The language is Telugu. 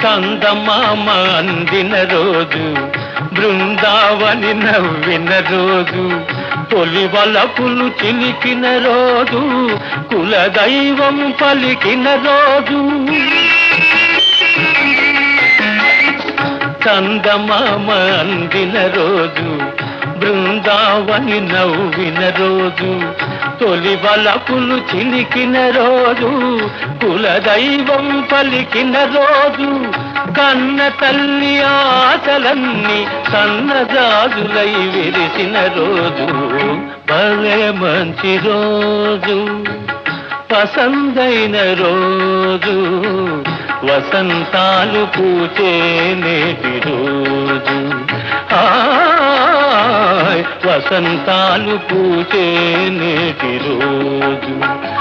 చందమామ అందిన రోజు, బృందావని నవ్విన రోజు, తొలి వలపులు చిలికిన రోజు, కులదైవం పలికిన రోజు. చందమామ అందిన రోజు, బృందావని నవ్విన రోజు, తొలి వలపులు చిలికిన రోజు, కులదైవం పలికిన రోజు, కన్న తల్లి ఆశలన్నీ సన్నజాజులై విరిసిన రోజు. భలే మంచి రోజు, పసందైన రోజు, వసంతాలు పూచే నేటి రోజు. వసంతాలు పూచే నేటి రోజు.